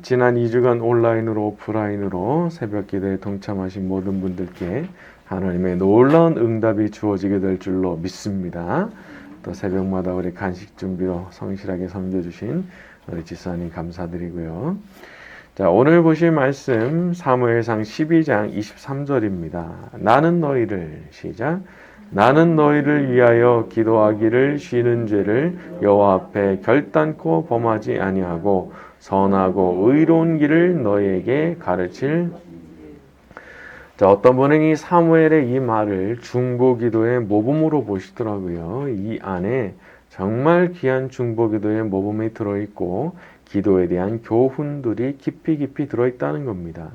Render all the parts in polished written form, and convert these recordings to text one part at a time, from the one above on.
지난 2주간 온라인으로 오프라인으로 새벽 기도에 동참하신 모든 분들께 하나님의 놀라운 응답이 주어지게 될 줄로 믿습니다. 또 새벽마다 우리 간식 준비로 성실하게 섬겨주신 우리 지사님 감사드리고요. 자, 오늘 보실 말씀 사무엘상 12장 23절입니다. 나는 너희를 시작. 나는 너희를 위하여 기도하기를 쉬는 죄를 여호와 앞에 결단코 범하지 아니하고 선하고 의로운 길을 너희에게 가르칠. 자, 어떤 분은 이 사무엘의 이 말을 중보기도의 모범으로 보시더라고요. 이 안에 정말 귀한 중보기도의 모범이 들어있고 기도에 대한 교훈들이 깊이 들어있다는 겁니다.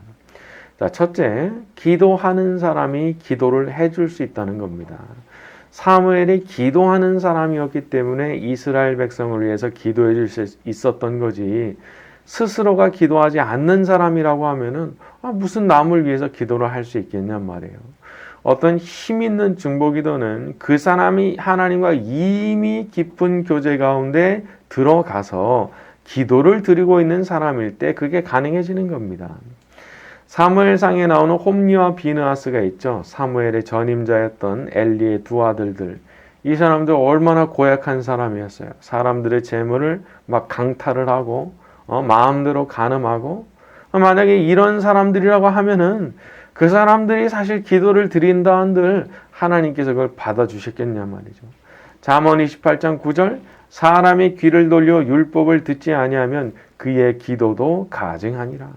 자, 첫째, 기도하는 사람이 기도를 해줄 수 있다는 겁니다. 사무엘이 기도하는 사람이었기 때문에 이스라엘 백성을 위해서 기도해 줄 수 있었던 거지, 스스로가 기도하지 않는 사람이라고 하면은 무슨 남을 위해서 기도를 할 수 있겠냔 말이에요. 어떤 힘 있는 중보기도는 그 사람이 하나님과 이미 깊은 교제 가운데 들어가서 기도를 드리고 있는 사람일 때 그게 가능해지는 겁니다. 사무엘상에 나오는 홈리와 비느하스가 있죠. 사무엘의 전임자였던 엘리의 두 아들들. 이 사람들 얼마나 고약한 사람이었어요. 사람들의 재물을 막 강탈을 하고 마음대로 간음하고. 만약에 이런 사람들이라고 하면은 그 사람들이 사실 기도를 드린다 한들 하나님께서 그걸 받아주셨겠냐 말이죠. 잠언 28장 9절, 사람이 귀를 돌려 율법을 듣지 아니하면 그의 기도도 가증하니라.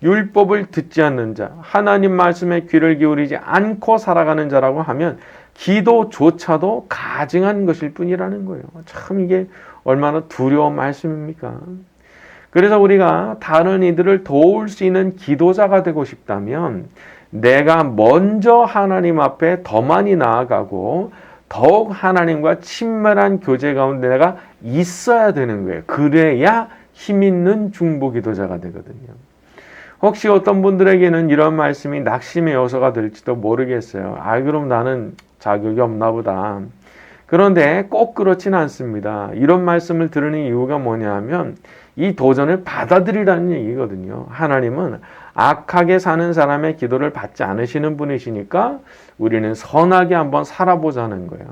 율법을 듣지 않는 자, 하나님 말씀에 귀를 기울이지 않고 살아가는 자라고 하면 기도조차도 가증한 것일 뿐이라는 거예요. 참 이게 얼마나 두려운 말씀입니까? 그래서 우리가 다른 이들을 도울 수 있는 기도자가 되고 싶다면 내가 먼저 하나님 앞에 더 많이 나아가고 더욱 하나님과 친밀한 교제 가운데 내가 있어야 되는 거예요. 그래야 힘 있는 중보기도자가 되거든요. 혹시 어떤 분들에게는 이런 말씀이 낙심의 요소가 될지도 모르겠어요. 그럼 나는 자격이 없나 보다. 그런데 꼭 그렇지는 않습니다. 이런 말씀을 들으는 이유가 뭐냐면 이 도전을 받아들이라는 얘기거든요. 하나님은 악하게 사는 사람의 기도를 받지 않으시는 분이시니까 우리는 선하게 한번 살아보자는 거예요.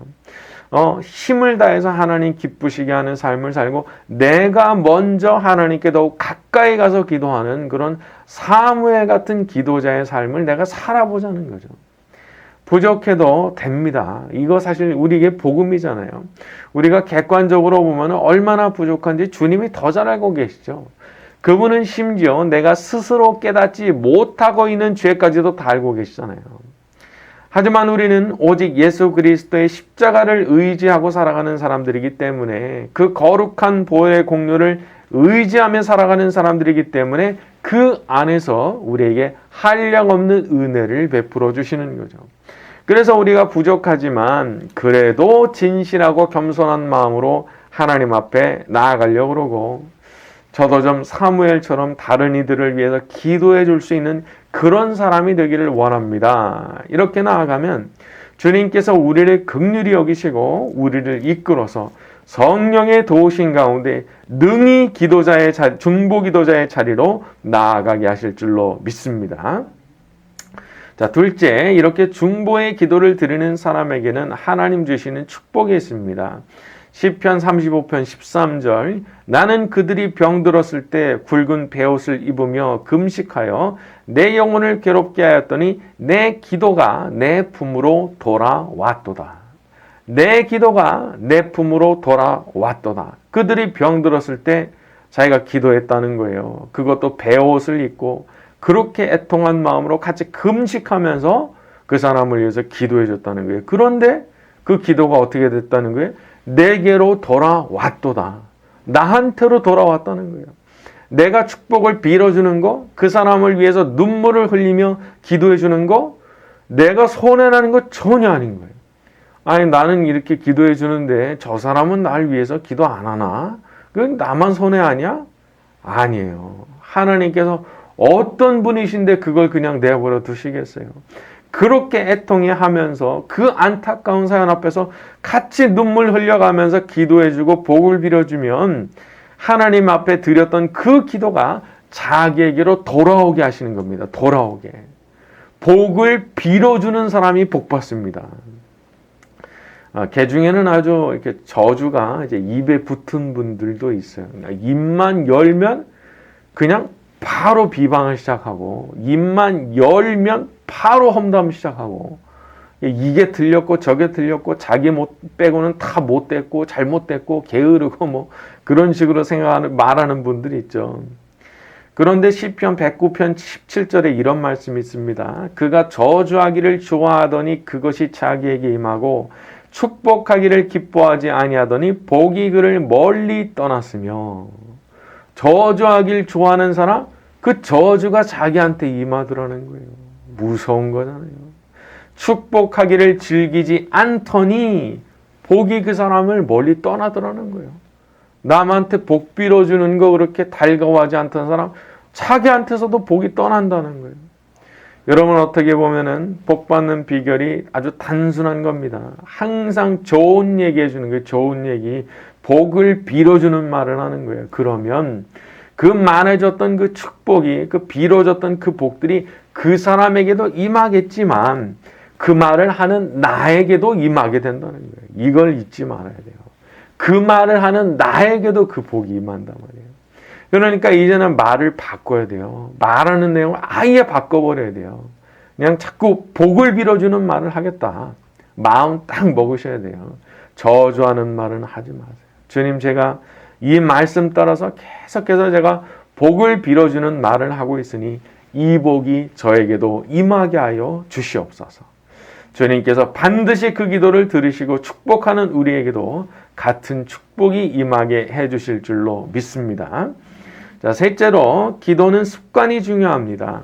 힘을 다해서 하나님 기쁘시게 하는 삶을 살고 내가 먼저 하나님께 더욱 가까이 가서 기도하는 그런 사무엘 같은 기도자의 삶을 내가 살아보자는 거죠. 부족해도 됩니다. 이거 사실 우리에게 복음이잖아요. 우리가 객관적으로 보면 얼마나 부족한지 주님이 더 잘 알고 계시죠. 그분은 심지어 내가 스스로 깨닫지 못하고 있는 죄까지도 다 알고 계시잖아요. 하지만 우리는 오직 예수 그리스도의 십자가를 의지하고 살아가는 사람들이기 때문에 그 거룩한 보혈의 공로를 의지하며 살아가는 사람들이기 때문에 그 안에서 우리에게 한량없는 은혜를 베풀어 주시는 거죠. 그래서 우리가 부족하지만 그래도 진실하고 겸손한 마음으로 하나님 앞에 나아가려고 그러고, 저도 좀 사무엘처럼 다른 이들을 위해서 기도해 줄 수 있는 그런 사람이 되기를 원합니다. 이렇게 나아가면 주님께서 우리를 긍휼히 여기시고 우리를 이끌어서 성령의 도우신 가운데 능히 기도자의 중보기도자의 자리로 나아가게 하실 줄로 믿습니다. 자, 둘째, 이렇게 중보의 기도를 드리는 사람에게는 하나님 주시는 축복이 있습니다. 시편 35편 13절, 나는 그들이 병들었을 때 굵은 베옷을 입으며 금식하여 내 영혼을 괴롭게 하였더니 내 기도가 내 품으로 돌아왔도다. 내 기도가 내 품으로 돌아왔도다. 그들이 병들었을 때 자기가 기도했다는 거예요. 그것도 베옷을 입고 그렇게 애통한 마음으로 같이 금식하면서 그 사람을 위해서 기도해 줬다는 거예요. 그런데 그 기도가 어떻게 됐다는 거예요? 내게로 돌아왔도다. 나한테로 돌아왔다는 거예요. 내가 축복을 빌어주는 거, 그 사람을 위해서 눈물을 흘리며 기도해 주는 거, 내가 손해나는 거 전혀 아닌 거예요. 아니, 나는 이렇게 기도해 주는데 저 사람은 날 위해서 기도 안 하나? 그건 나만 손해 아니야? 아니에요. 하나님께서 어떤 분이신데 그걸 그냥 내버려 두시겠어요? 그렇게 애통해 하면서 그 안타까운 사연 앞에서 같이 눈물 흘려가면서 기도해주고 복을 빌어주면 하나님 앞에 드렸던 그 기도가 자기에게로 돌아오게 하시는 겁니다. 돌아오게. 복을 빌어주는 사람이 복 받습니다. 개 중에는 아주 이렇게 저주가 이제 입에 붙은 분들도 있어요. 입만 열면 그냥 바로 비방을 시작하고, 입만 열면 바로 험담을 시작하고, 이게 들렸고 저게 들렸고 자기 빼고는 다 못됐고 잘못됐고 게으르고 뭐 그런 식으로 말하는 분들이 있죠. 그런데 시편 109편 17절에 이런 말씀이 있습니다. 그가 저주하기를 좋아하더니 그것이 자기에게 임하고 축복하기를 기뻐하지 아니하더니 복이 그를 멀리 떠났으며. 저주하기를 좋아하는 사람, 그 저주가 자기한테 임하더라는 거예요. 무서운 거잖아요. 축복하기를 즐기지 않더니 복이 그 사람을 멀리 떠나더라는 거예요. 남한테 복 빌어주는 거 그렇게 달가워하지 않던 사람, 자기한테서도 복이 떠난다는 거예요. 여러분, 어떻게 보면은 복 받는 비결이 아주 단순한 겁니다. 항상 좋은 얘기 해주는 거예요. 좋은 얘기, 복을 빌어주는 말을 하는 거예요. 그러면 그 많아졌던 그 축복이, 그 빌어졌던 그 복들이 그 사람에게도 임하겠지만 그 말을 하는 나에게도 임하게 된다는 거예요. 이걸 잊지 말아야 돼요. 그 말을 하는 나에게도 그 복이 임한단 말이에요. 그러니까 이제는 말을 바꿔야 돼요. 말하는 내용을 아예 바꿔버려야 돼요. 그냥 자꾸 복을 빌어주는 말을 하겠다. 마음 딱 먹으셔야 돼요. 저주하는 말은 하지 마세요. 주님, 제가 이 말씀 따라서 계속해서 제가 복을 빌어주는 말을 하고 있으니 이 복이 저에게도 임하게 하여 주시옵소서. 주님께서 반드시 그 기도를 들으시고 축복하는 우리에게도 같은 축복이 임하게 해주실 줄로 믿습니다. 자, 셋째로 기도는 습관이 중요합니다.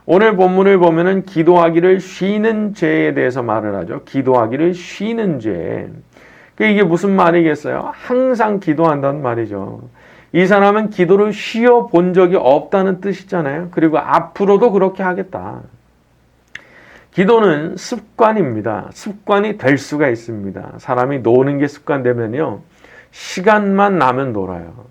오늘 본문을 보면은 기도하기를 쉬는 죄에 대해서 말을 하죠. 기도하기를 쉬는 죄. 이게 무슨 말이겠어요? 항상 기도한다는 말이죠. 이 사람은 기도를 쉬어 본 적이 없다는 뜻이잖아요. 그리고 앞으로도 그렇게 하겠다. 기도는 습관입니다. 습관이 될 수가 있습니다. 사람이 노는 게 습관되면요, 시간만 나면 놀아요.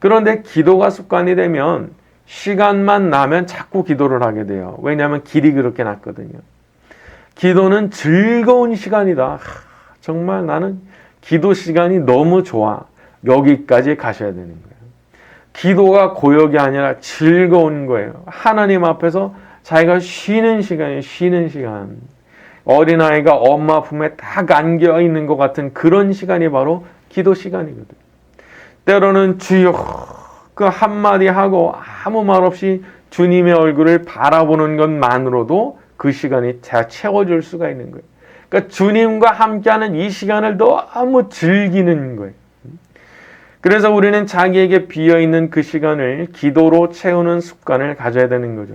그런데 기도가 습관이 되면 시간만 나면 자꾸 기도를 하게 돼요. 왜냐하면 길이 그렇게 났거든요. 기도는 즐거운 시간이다. 정말 나는 기도 시간이 너무 좋아. 여기까지 가셔야 되는 거예요. 기도가 고역이 아니라 즐거운 거예요. 하나님 앞에서 자기가 쉬는 시간이에요. 쉬는 시간. 어린아이가 엄마 품에 딱 안겨 있는 것 같은 그런 시간이 바로 기도 시간이거든요. 때로는 주여 그 한마디 하고 아무 말 없이 주님의 얼굴을 바라보는 것만으로도 그 시간이 채워줄 수가 있는 거예요. 그러니까 주님과 함께하는 이 시간을 너무 즐기는 거예요. 그래서 우리는 자기에게 비어있는 그 시간을 기도로 채우는 습관을 가져야 되는 거죠.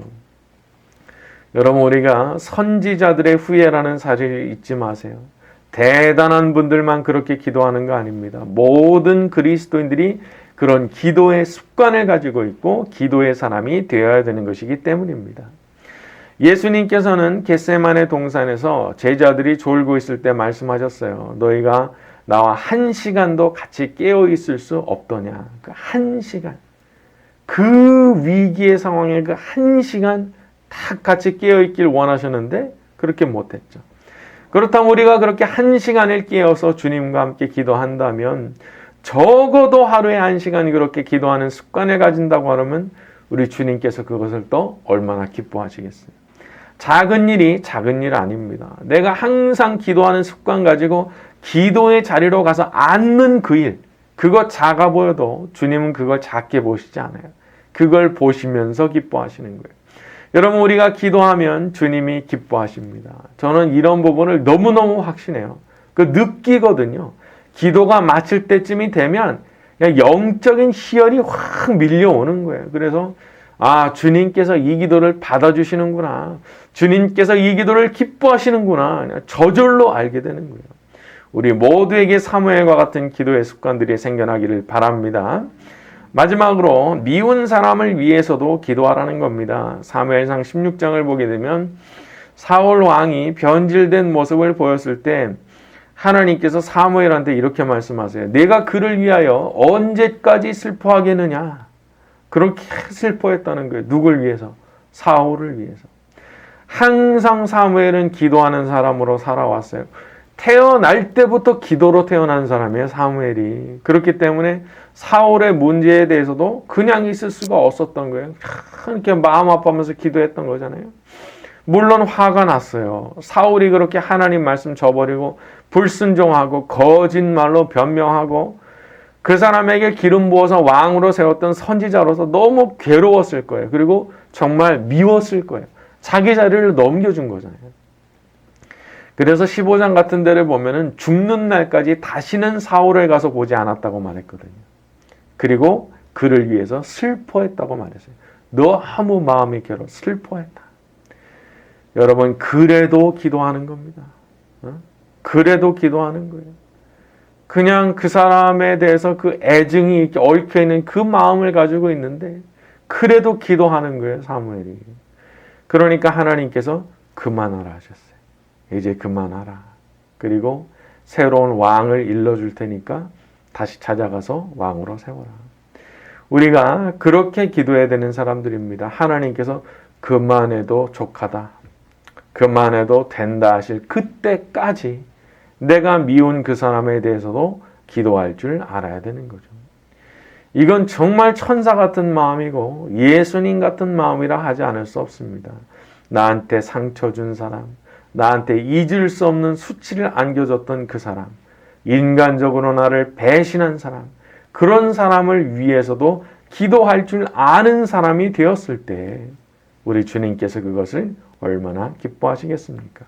여러분, 우리가 선지자들의 후예라는 사실을 잊지 마세요. 대단한 분들만 그렇게 기도하는 거 아닙니다. 모든 그리스도인들이 그런 기도의 습관을 가지고 있고 기도의 사람이 되어야 되는 것이기 때문입니다. 예수님께서는 겟세마네 동산에서 제자들이 졸고 있을 때 말씀하셨어요. 너희가 나와 한 시간도 같이 깨어 있을 수 없더냐. 그 한 시간, 그 위기의 상황에 그 한 시간 딱 같이 깨어 있길 원하셨는데 그렇게 못했죠. 그렇다면 우리가 그렇게 한 시간을 깨어서 주님과 함께 기도한다면 적어도 하루에 한 시간 그렇게 기도하는 습관을 가진다고 하면 우리 주님께서 그것을 또 얼마나 기뻐하시겠어요. 작은 일이 작은 일 아닙니다. 내가 항상 기도하는 습관 가지고 기도의 자리로 가서 앉는 그 일, 그거 작아 보여도 주님은 그걸 작게 보시지 않아요. 그걸 보시면서 기뻐하시는 거예요. 여러분, 우리가 기도하면 주님이 기뻐하십니다. 저는 이런 부분을 너무너무 확신해요. 느끼거든요. 기도가 마칠 때쯤이 되면 그냥 영적인 희열이 확 밀려오는 거예요. 그래서 주님께서 이 기도를 받아주시는구나. 주님께서 이 기도를 기뻐하시는구나. 저절로 알게 되는 거예요. 우리 모두에게 사무엘과 같은 기도의 습관들이 생겨나기를 바랍니다. 마지막으로 미운 사람을 위해서도 기도하라는 겁니다. 사무엘상 16장을 보게 되면 사울 왕이 변질된 모습을 보였을 때 하나님께서 사무엘한테 이렇게 말씀하세요. 내가 그를 위하여 언제까지 슬퍼하겠느냐. 그렇게 슬퍼했다는 거예요. 누굴 위해서? 사울을 위해서. 항상 사무엘은 기도하는 사람으로 살아왔어요. 태어날 때부터 기도로 태어난 사람이에요, 사무엘이. 그렇기 때문에 사울의 문제에 대해서도 그냥 있을 수가 없었던 거예요. 이렇게 마음 아파하면서 기도했던 거잖아요. 물론 화가 났어요. 사울이 그렇게 하나님 말씀 저버리고 불순종하고 거짓말로 변명하고 그 사람에게 기름 부어서 왕으로 세웠던 선지자로서 너무 괴로웠을 거예요. 그리고 정말 미웠을 거예요. 자기 자리를 넘겨준 거잖아요. 그래서 15장 같은 데를 보면은 죽는 날까지 다시는 사울을 가서 보지 않았다고 말했거든요. 그리고 그를 위해서 슬퍼했다고 말했어요. 너무 마음이 괴로워 슬퍼했다. 여러분, 그래도 기도하는 겁니다. 그래도 기도하는 거예요. 그냥 그 사람에 대해서 그 애증이 이렇게 얽혀있는 그 마음을 가지고 있는데 그래도 기도하는 거예요, 사무엘이. 그러니까 하나님께서 그만하라 하셨어요. 이제 그만하라. 그리고 새로운 왕을 일러줄 테니까 다시 찾아가서 왕으로 세워라. 우리가 그렇게 기도해야 되는 사람들입니다. 하나님께서 그만해도 족하다. 그만해도 된다 하실 그때까지 내가 미운 그 사람에 대해서도 기도할 줄 알아야 되는 거죠. 이건 정말 천사 같은 마음이고 예수님 같은 마음이라 하지 않을 수 없습니다. 나한테 상처 준 사람, 나한테 잊을 수 없는 수치를 안겨줬던 그 사람, 인간적으로 나를 배신한 사람, 그런 사람을 위해서도 기도할 줄 아는 사람이 되었을 때 우리 주님께서 그것을 얼마나 기뻐하시겠습니까?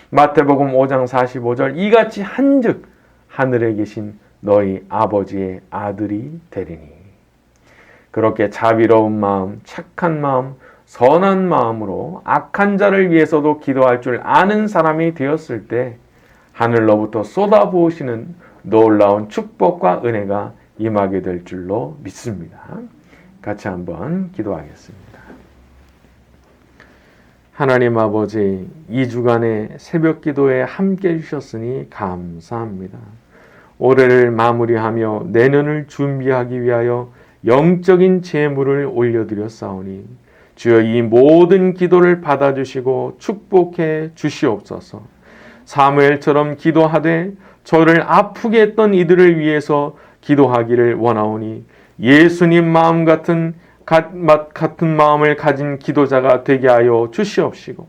마태복음 5장 45절 이같이 한즉 하늘에 계신 너희 아버지의 아들이 되리니. 그렇게 자비로운 마음, 착한 마음, 선한 마음으로 악한 자를 위해서도 기도할 줄 아는 사람이 되었을 때 하늘로부터 쏟아부으시는 놀라운 축복과 은혜가 임하게 될 줄로 믿습니다. 같이 한번 기도하겠습니다. 하나님 아버지, 2주간의 새벽 기도에 함께 해주셨으니 감사합니다. 올해를 마무리하며 내년을 준비하기 위하여 영적인 제물을 올려드렸사오니 주여 이 모든 기도를 받아주시고 축복해 주시옵소서. 사무엘처럼 기도하되 저를 아프게 했던 이들을 위해서 기도하기를 원하오니 예수님 마음 같은 마음을 가진 기도자가 되게 하여 주시옵시고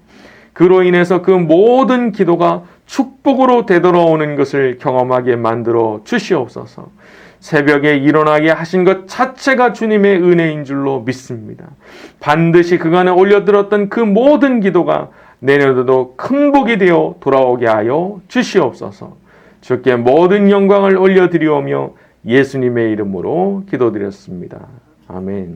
그로 인해서 그 모든 기도가 축복으로 되돌아오는 것을 경험하게 만들어 주시옵소서. 새벽에 일어나게 하신 것 자체가 주님의 은혜인 줄로 믿습니다. 반드시 그간에 올려들었던 그 모든 기도가 내년에도 큰 복이 되어 돌아오게 하여 주시옵소서. 주께 모든 영광을 올려드리오며 예수님의 이름으로 기도드렸습니다. 아멘.